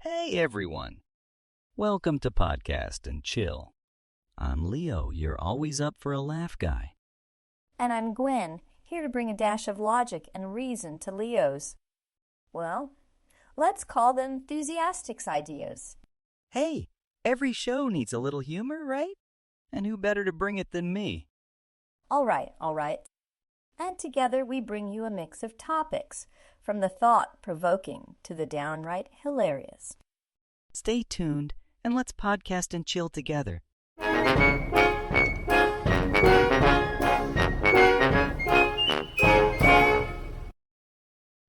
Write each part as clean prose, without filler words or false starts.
Hey everyone! Welcome to Podcast and Chill. I'm Leo, your always up for a laugh guy. And I'm Gwen, here to bring a dash of logic and reason to Leo's. Well, let's call them enthusiastic's ideas. Hey, every show needs a little humor, right? And who better to bring it than me? All right. And together we bring you a mix of topics, from the thought-provoking to the downright hilarious. Stay tuned and let's podcast and chill together.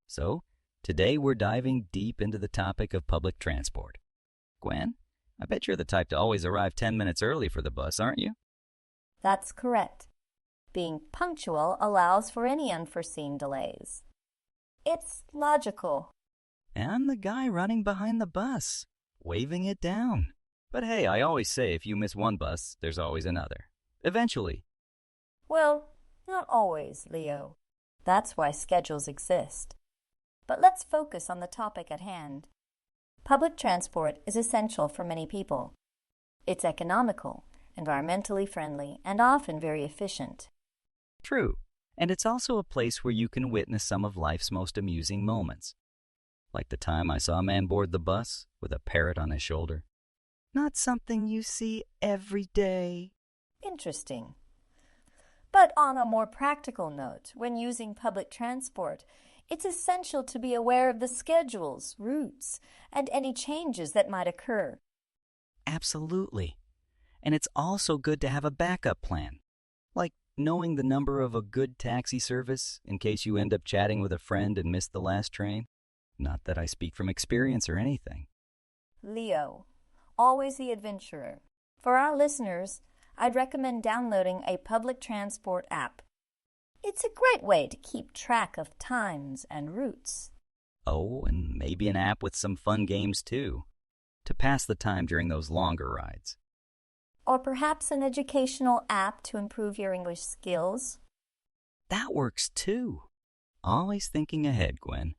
So, today we're diving deep into the topic of public transport. Gwen, I bet you're the type to always arrive 10 minutes early for the bus, aren't you? That's correct. Being punctual allows for any unforeseen delays. It's logical. And I'm the guy running behind the bus, waving it down. But hey, I always say if you miss one bus, there's always another. Eventually. Well, not always, Leo. That's why schedules exist. But let's focus on the topic at hand. Public transport is essential for many people. It's economical, environmentally friendly, and often very efficient. True. And it's also a place where you can witness some of life's most amusing moments. Like the time I saw a man board the bus with a parrot on his shoulder. Not something you see every day. Interesting. But on a more practical note, when using public transport, it's essential to be aware of the schedules, routes, and any changes that might occur. Absolutely. And it's also good to have a backup plan. Like knowing the number of a good taxi service in case you end up chatting with a friend and miss the last train. Not that I speak from experience or anything. Leo, always the adventurer. For our listeners, I'd recommend downloading a public transport app. It's a great way to keep track of times and routes. Oh, and maybe an app with some fun games too, to pass the time during those longer rides. Or perhaps an educational app to improve your English skills. That works too. Always thinking ahead, Gwen.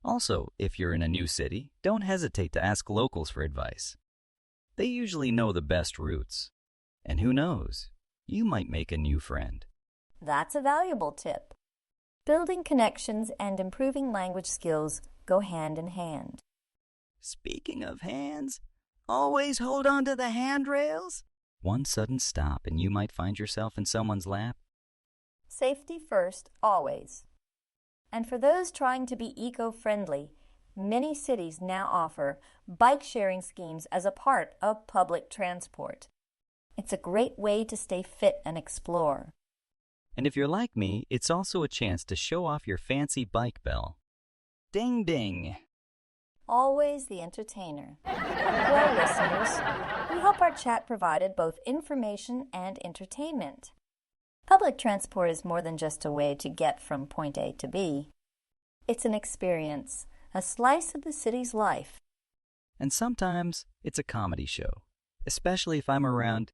Also, if you're in a new city, don't hesitate to ask locals for advice. They usually know the best routes. And who knows, you might make a new friend. That's a valuable tip. Building connections and improving language skills go hand in hand. Speaking of hands, always hold on to the handrails. One sudden stop and you might find yourself in someone's lap. Safety first, always. And for those trying to be eco-friendly, many cities now offer bike-sharing schemes as a part of public transport. It's a great way to stay fit and explore. And if you're like me, it's also a chance to show off your fancy bike bell. Ding ding! Always the entertainer. Well, listeners, we hope our chat provided both information and entertainment. Public transport is more than just a way to get from point A to B. It's an experience, a slice of the city's life. And sometimes it's a comedy show, especially if I'm around.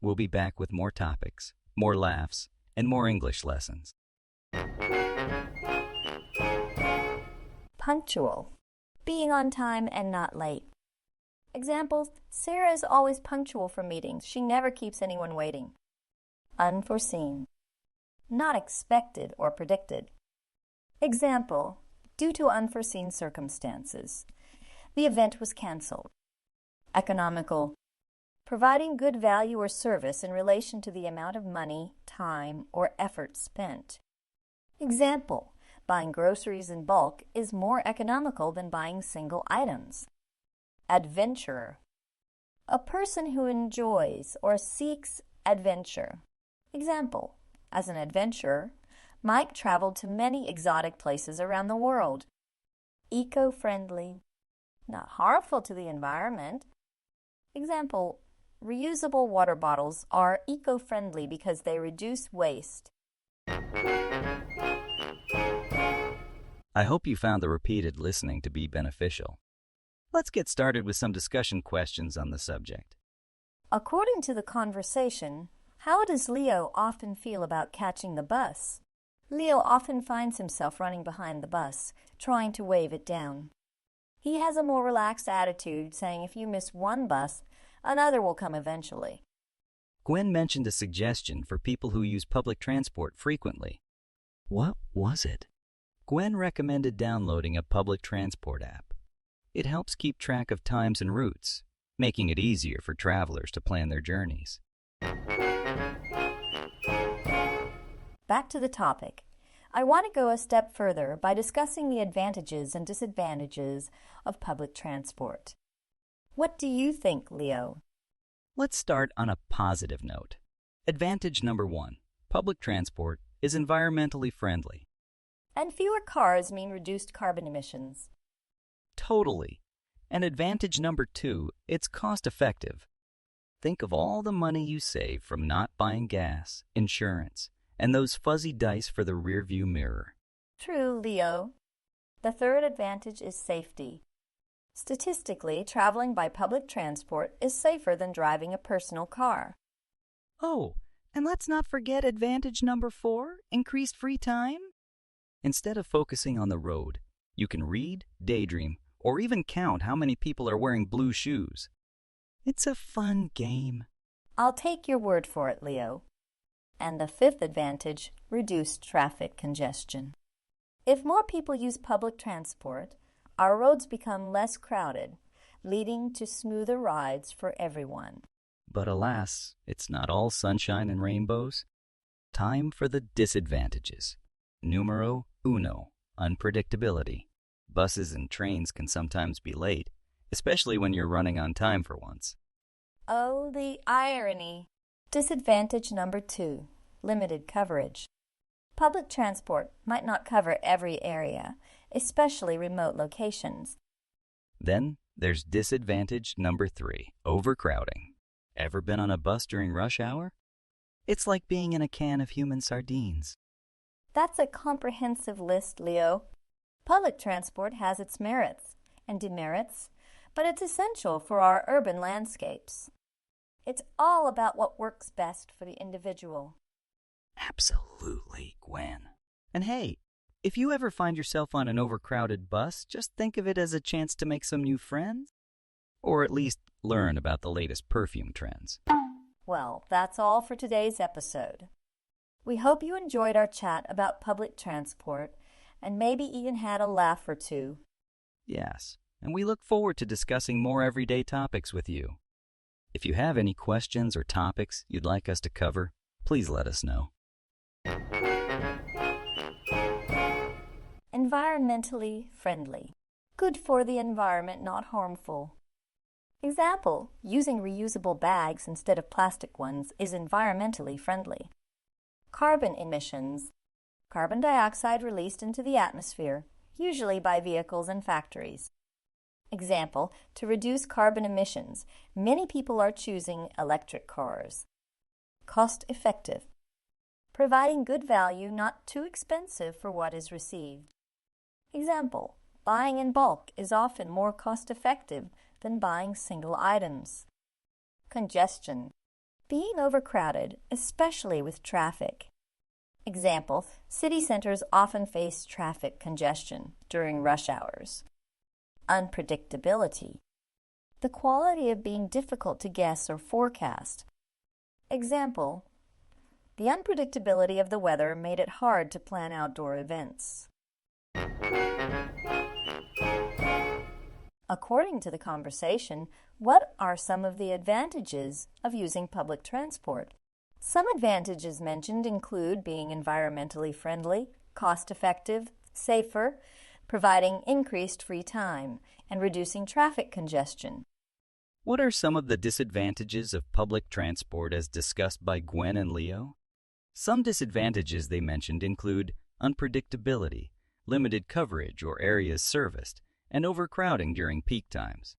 We'll be back with more topics, more laughs, and more English lessons. Punctual. Being on time and not late. Example, Sarah is always punctual for meetings. She never keeps anyone waiting. Unforeseen. Not expected or predicted. Example, due to unforeseen circumstances. The event was canceled. Economical. Providing good value or service in relation to the amount of money, time, or effort spent. Example, buying groceries in bulk is more economical than buying single items. Adventurer. A person who enjoys or seeks adventure. Example, as an adventurer, Mike traveled to many exotic places around the world. Eco-friendly. Not harmful to the environment. Example, reusable water bottles are eco-friendly because they reduce waste. I hope you found the repeated listening to be beneficial. Let's get started with some discussion questions on the subject. According to the conversation, how does Leo often feel about catching the bus? Leo often finds himself running behind the bus, trying to wave it down. He has a more relaxed attitude, saying if you miss one bus, another will come eventually. Gwen mentioned a suggestion for people who use public transport frequently. What was it? Gwen recommended downloading a public transport app. It helps keep track of times and routes, making it easier for travelers to plan their journeys. Back to the topic. I want to go a step further by discussing the advantages and disadvantages of public transport. What do you think, Leo? Let's start on a positive note. Advantage number 1. Public transport is environmentally friendly. And fewer cars mean reduced carbon emissions. Totally. And advantage number 2, it's cost-effective. Think of all the money you save from not buying gas, insurance, and those fuzzy dice for the rearview mirror. True, Leo. The third advantage is safety. Statistically, traveling by public transport is safer than driving a personal car. Oh, and let's not forget advantage number 4, increased free time. Instead of focusing on the road, you can read, daydream, or even count how many people are wearing blue shoes. It's a fun game. I'll take your word for it, Leo. And the fifth advantage, reduced traffic congestion. If more people use public transport, our roads become less crowded, leading to smoother rides for everyone. But alas, it's not all sunshine and rainbows. Time for the disadvantages. Numero uno, unpredictability. Buses and trains can sometimes be late, especially when you're running on time for once. Oh, the irony. Disadvantage number 2, limited coverage. Public transport might not cover every area, especially remote locations. Then there's disadvantage number 3, overcrowding. Ever been on a bus during rush hour? It's like being in a can of human sardines. That's a comprehensive list, Leo. Public transport has its merits and demerits, but it's essential for our urban landscapes. It's all about what works best for the individual. Absolutely, Gwen. And hey, if you ever find yourself on an overcrowded bus, just think of it as a chance to make some new friends. Or at least learn about the latest perfume trends. Well, that's all for today's episode. We hope you enjoyed our chat about public transport and maybe even had a laugh or two. Yes, and we look forward to discussing more everyday topics with you. If you have any questions or topics you'd like us to cover, please let us know. Environmentally friendly. Good for the environment, not harmful. Example, using reusable bags instead of plastic ones is environmentally friendly. Carbon emissions. Carbon dioxide released into the atmosphere, usually by vehicles and factories. Example, to reduce carbon emissions, many people are choosing electric cars. Cost effective. Providing good value, not too expensive for what is received. Example, buying in bulk is often more cost effective than buying single items. Congestion. Being overcrowded, especially with traffic. Example, city centers often face traffic congestion during rush hours. Unpredictability. The quality of being difficult to guess or forecast. Example, the unpredictability of the weather made it hard to plan outdoor events. According to the conversation, what are some of the advantages of using public transport? Some advantages mentioned include being environmentally friendly, cost-effective, safer, providing increased free time, and reducing traffic congestion. What are some of the disadvantages of public transport as discussed by Gwen and Leo? Some disadvantages they mentioned include unpredictability, limited coverage or areas serviced, and overcrowding during peak times.